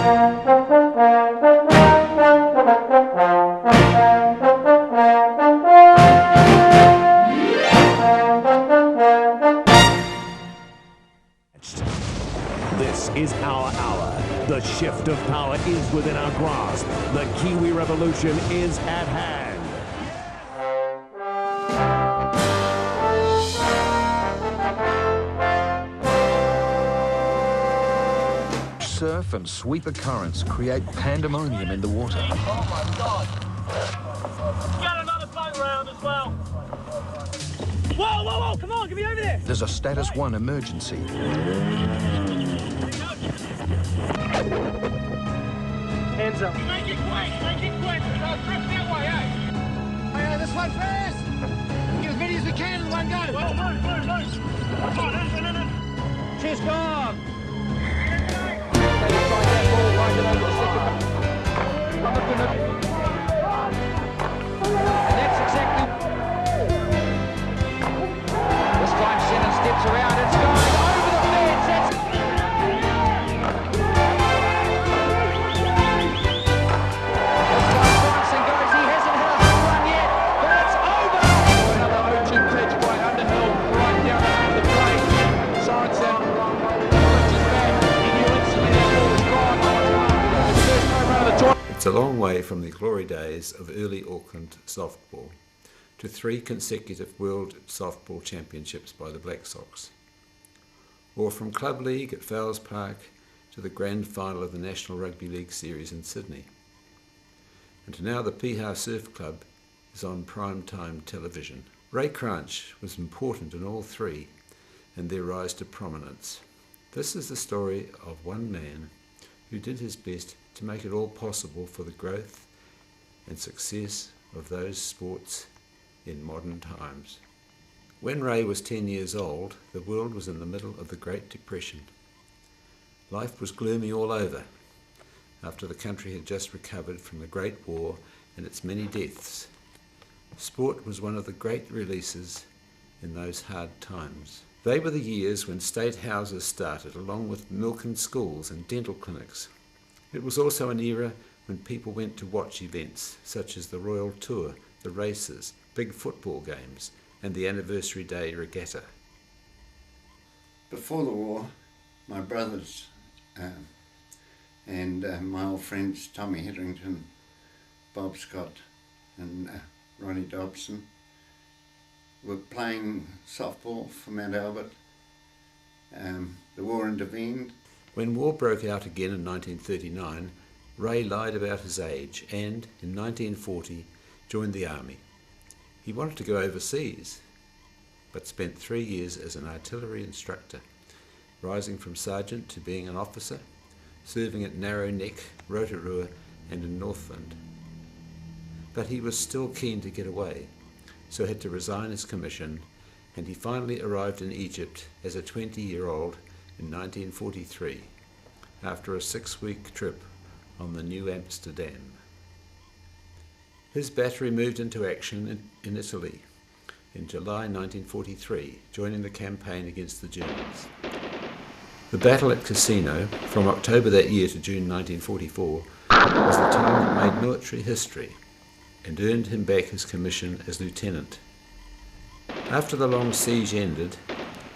This is our hour. The shift of power is within our grasp. The Kiwi Revolution is at hand. Surf and sweep currents create pandemonium in the water. Oh my God! Get another boat round as well. Whoa, whoa, whoa! Come on, get me over there. There's a status 1 emergency. Hands up. Make it quick, make it quick. I'll drift that way, eh? Hey, this one first. Get as many as we can in one go. Well, move. Come on, in. She's gone. And that's exactly. This time Senna steps around. It's going over the fence. That's... Bronson goes. He hasn't hit a home run yet, but it's over. Another 0-2 pitch by Underhill right down the plate. Sorensen. It's a long way from the glory days of early Auckland softball to 3 consecutive World Softball Championships by the Black Sox, or from Club League at Fowles Park to the grand final of the National Rugby League Series in Sydney. And now the Piha Surf Club is on prime time television. Ray Cranch was important in all 3 and their rise to prominence. This is the story of one man who did his best to make it all possible for the growth and success of those sports in modern times. When Ray was 10 years old, the world was in the middle of the Great Depression. Life was gloomy all over, after the country had just recovered from the Great War and its many deaths. Sport was one of the great releases in those hard times. They were the years when state houses started, along with Milton schools and dental clinics. It was also an era when people went to watch events such as the Royal Tour, the races, big football games, and the Anniversary Day Regatta. Before the war, my brothers and my old friends Tommy Hetherington, Bob Scott and Ronnie Dobson were playing softball for Mount Albert. The war intervened. When war broke out again in 1939, Ray lied about his age and, in 1940, joined the army. He wanted to go overseas, but spent 3 years as an artillery instructor, rising from sergeant to being an officer, serving at Narrow Neck, Rotorua and in Northland. But he was still keen to get away, so had to resign his commission, and he finally arrived in Egypt as a 20-year-old in 1943, after a 6-week trip on the New Amsterdam. His battery moved into action in Italy in July 1943, joining the campaign against the Germans. The battle at Cassino, from October that year to June 1944, was the time that made military history and earned him back his commission as lieutenant. After the long siege ended,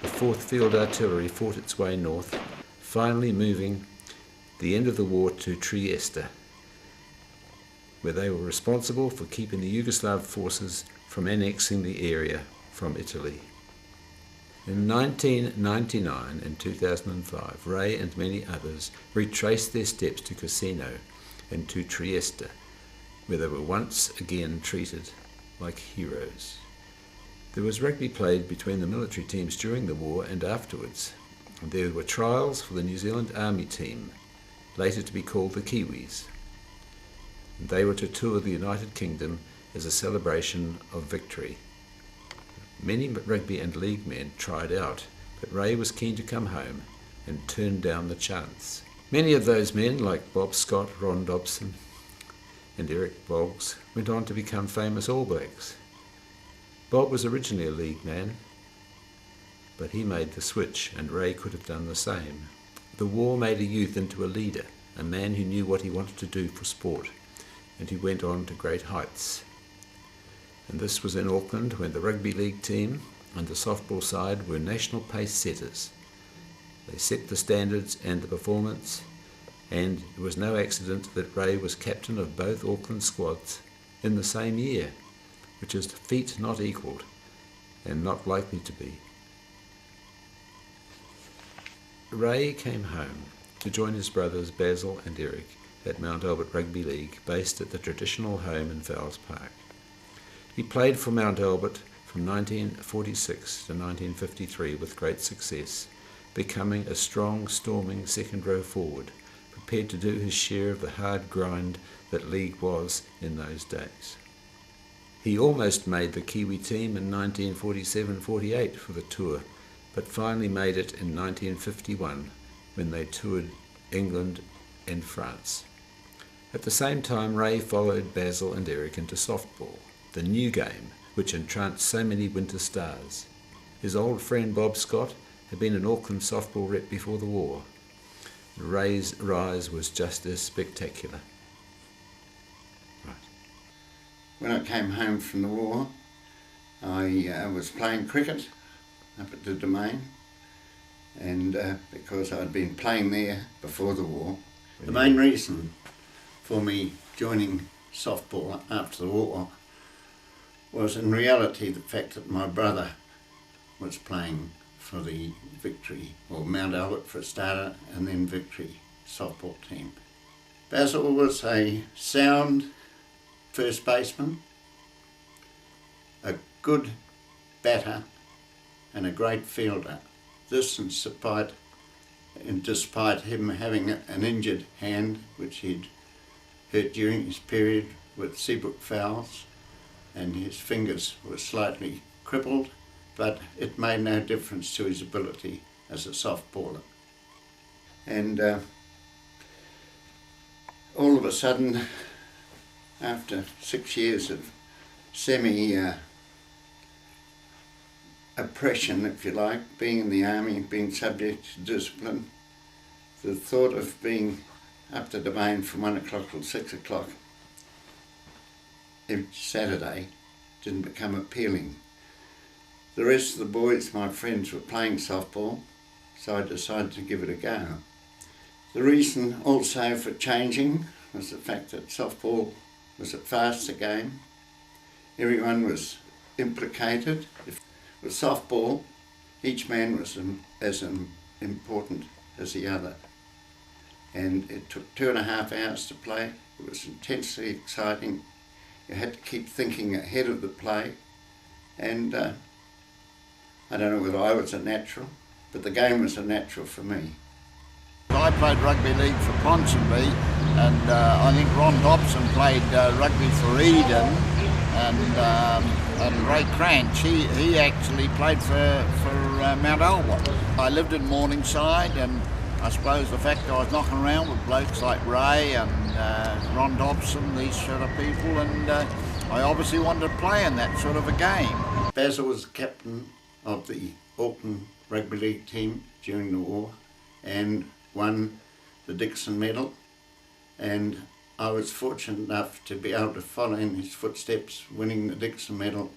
the 4th Field Artillery fought its way north, finally moving the end of the war to Trieste, where they were responsible for keeping the Yugoslav forces from annexing the area from Italy. In 1999 and 2005, Ray and many others retraced their steps to Cassino and to Trieste, where they were once again treated like heroes. There was rugby played between the military teams during the war and afterwards, and there were trials for the New Zealand Army team, later to be called the Kiwis. And they were to tour the United Kingdom as a celebration of victory. Many rugby and league men tried out, but Ray was keen to come home and turned down the chance. Many of those men, like Bob Scott, Ron Dobson and Eric Boggs, went on to become famous All Blacks. Bob was originally a league man, but he made the switch, and Ray could have done the same. The war made a youth into a leader, a man who knew what he wanted to do for sport, and he went on to great heights. And this was in Auckland when the rugby league team and the softball side were national pace setters. They set the standards and the performance, and it was no accident that Ray was captain of both Auckland squads in the same year, which is a feat not equalled and not likely to be. Ray came home to join his brothers Basil and Eric at Mount Albert Rugby League, based at the traditional home in Fowles Park. He played for Mount Albert from 1946 to 1953 with great success, becoming a strong, storming second-row forward, prepared to do his share of the hard grind that league was in those days. He almost made the Kiwi team in 1947-48 for the tour, but finally made it in 1951 when they toured England and France. At the same time, Ray followed Basil and Eric into softball, the new game which entranced so many winter stars. His old friend Bob Scott had been an Auckland softball rep before the war. Ray's rise was just as spectacular. Right. When I came home from the war, I was playing cricket up at the Domain, and because I'd been playing there before the war. The main reason for me joining softball after the war was in reality the fact that my brother was playing for the Victory, or Mount Albert for a starter, and then Victory softball team. Basil was a sound first baseman, a good batter, and a great fielder. This despite him having an injured hand, which he'd hurt during his period with Seabrook Fowles, and his fingers were slightly crippled, but it made no difference to his ability as a softballer. And all of a sudden, after 6 years of oppression, if you like, being in the army, being subject to discipline, the thought of being up the Domain from 1 o'clock till 6 o'clock each Saturday didn't become appealing. The rest of the boys, my friends, were playing softball, so I decided to give it a go. The reason also for changing was the fact that softball was a faster game. Everyone was implicated. With softball, each man was as important as the other. And it took 2.5 hours to play. It was intensely exciting. You had to keep thinking ahead of the play. And I don't know whether I was a natural, but the game was a natural for me. I played rugby league for Ponsonby, and I think Ron Dobson played rugby for Eden, and Ray Cranch, he actually played for Mount Albert. I lived in Morningside, and I suppose the fact I was knocking around with blokes like Ray and Ron Dobson, these sort of people, and I obviously wanted to play in that sort of a game. Basil was captain of the Auckland Rugby League team during the war and won the Dixon Medal, and I was fortunate enough to be able to follow in his footsteps, winning the Dixon Medal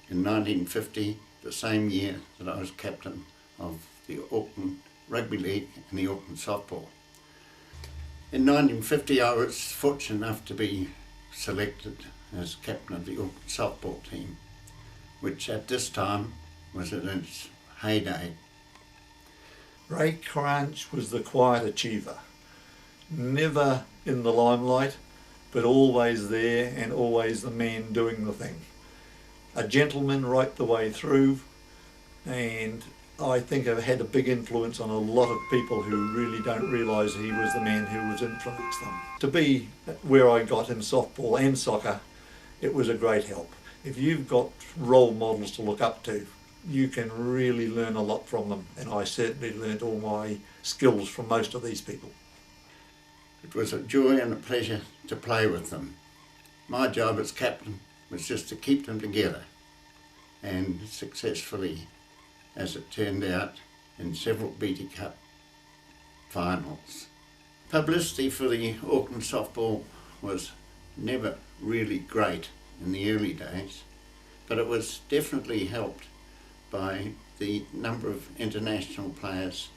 in 1950, the same year that I was captain of the Auckland Rugby League and the Auckland Softball. In 1950 I was fortunate enough to be selected as captain of the Auckland Softball team, which at this time was in its heyday. Ray Cranch was the quiet achiever, never in the limelight, but always there and always the man doing the thing. A gentleman right the way through, and I think I've had a big influence on a lot of people who really don't realise he was the man who was influenced them. To be where I got in softball and soccer, it was a great help. If you've got role models to look up to, you can really learn a lot from them, and I certainly learnt all my skills from most of these people. It was a joy and a pleasure to play with them. My job as captain was just to keep them together, and successfully, as it turned out, in several BT Cup finals. Publicity for the Auckland softball was never really great in the early days, but it was definitely helped by the number of international players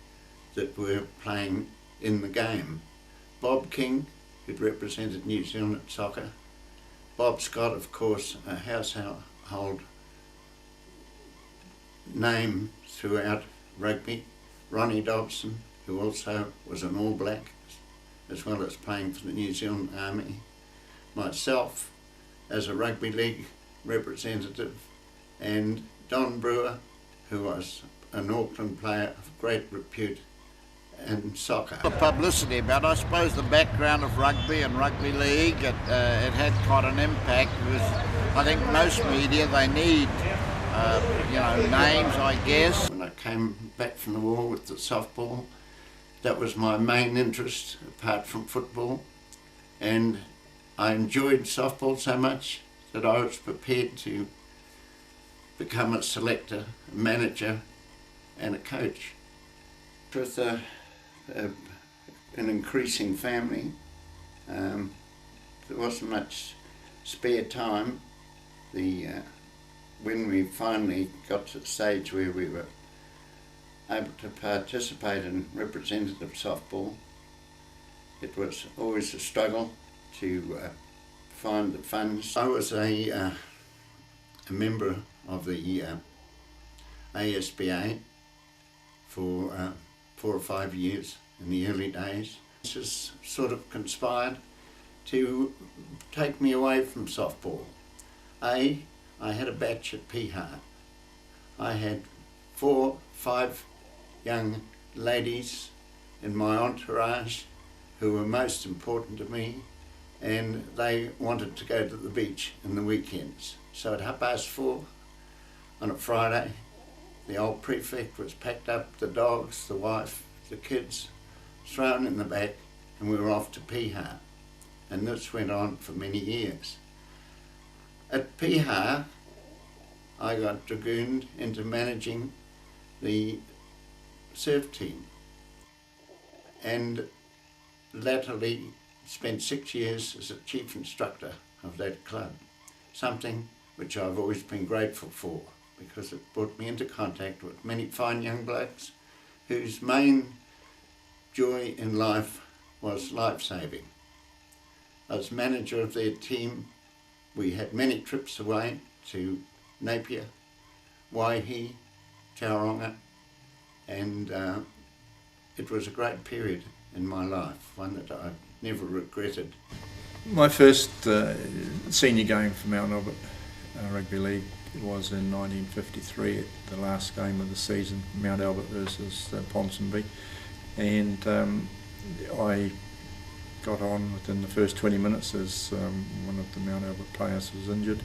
that were playing in the game. Bob King, who'd represented New Zealand at soccer. Bob Scott, of course, a household name throughout rugby. Ronnie Dobson, who also was an All Black, as well as playing for the New Zealand Army. Myself, as a rugby league representative, and Don Brewer, who was an Auckland player of great repute in soccer. The publicity about, I suppose, the background of rugby and rugby league, it had quite an impact, because I think most media, they need names, I guess. When I came back from the war with the softball, that was my main interest apart from football, and I enjoyed softball so much that I was prepared to become a selector, a manager and a coach. With an increasing family, there wasn't much spare time. When we finally got to the stage where we were able to participate in representative softball, it was always a struggle to find the funds. I was a member of the ASBA for 4 or 5 years in the early days. This has sort of conspired to take me away from softball. I had a batch at Piha. I had 4, 5 young ladies in my entourage who were most important to me, and they wanted to go to the beach in the weekends. So at 4:30 on a Friday, the old prefect was packed up, the dogs, the wife, the kids, thrown in the back, and we were off to Piha. And this went on for many years. At Piha, I got dragooned into managing the surf team, and latterly spent 6 years as a chief instructor of that club, something which I've always been grateful for, because it brought me into contact with many fine young blokes whose main joy in life was life-saving. As manager of their team, we had many trips away to Napier, Waihi, Tauranga, and it was a great period in my life, one that I've never regretted. My first senior game for Mount Albert Rugby League was in 1953 at the last game of the season, Mount Albert versus Ponsonby, and I got on within the first 20 minutes as one of the Mount Albert players was injured.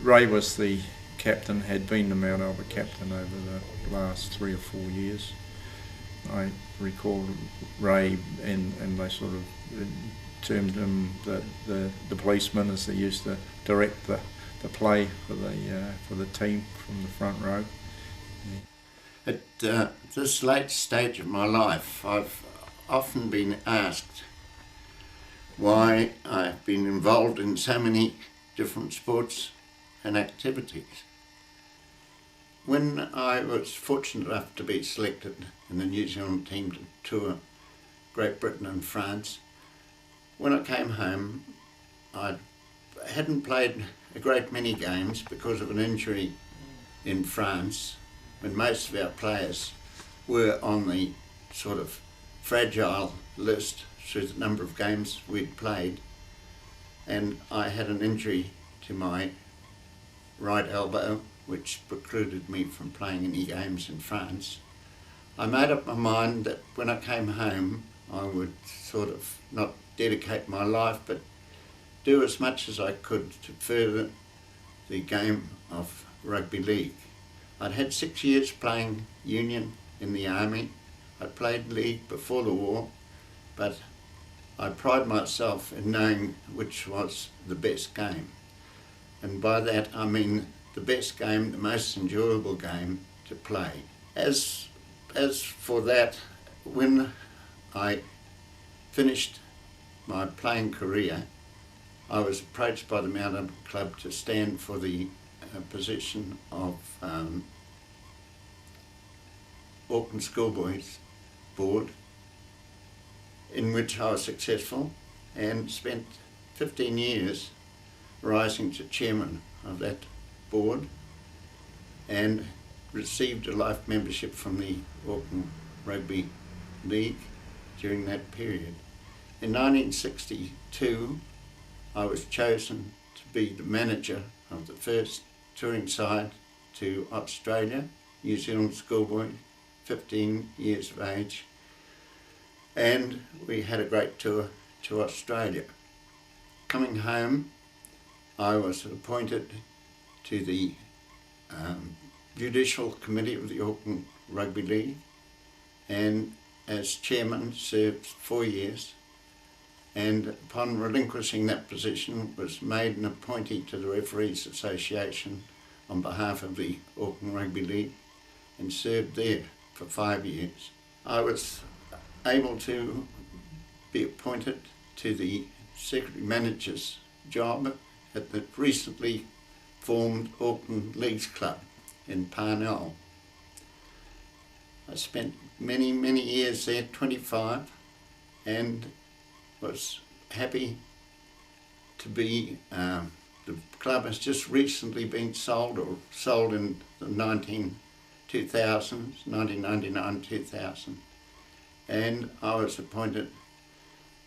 Ray was the captain, had been the Mount Albert captain over the last 3 or 4 years. I recall Ray, and they sort of termed him the policeman, as they used to direct the play for the team from the front row. Yeah. At this late stage of my life, I've often been asked why I've been involved in so many different sports and activities. When I was fortunate enough to be selected in the New Zealand team to tour Great Britain and France, when I came home, I hadn't played a great many games because of an injury in France, when most of our players were on the sort of fragile list through the number of games we'd played, and I had an injury to my right elbow which precluded me from playing any games in France. I made up my mind that when I came home I would sort of not dedicate my life but do as much as I could to further the game of rugby league. I'd had 6 years playing union in the army. I played league before the war, but I pride myself in knowing which was the best game. And by that I mean the best game, the most enjoyable game to play. As for that, when I finished my playing career, I was approached by the Mount Albert Club to stand for the position of Auckland Schoolboys Board, in which I was successful and spent 15 years rising to chairman of that board, and received a life membership from the Auckland Rugby League during that period. In 1962, I was chosen to be the manager of the first touring side to Australia, New Zealand schoolboy, 15 years of age, and we had a great tour to Australia. Coming home, I was appointed to the Judicial Committee of the Auckland Rugby League, and as chairman served 4 years, and upon relinquishing that position was made an appointee to the Referees Association on behalf of the Auckland Rugby League, and served there for 5 years. I was able to be appointed to the Secretary Manager's job at the recently formed Auckland Leagues Club in Parnell. I spent many years there, 25, and was happy to be, the club has just recently been sold in the 1999-2000, and I was appointed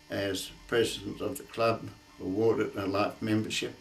as president of the club, awarded a life membership,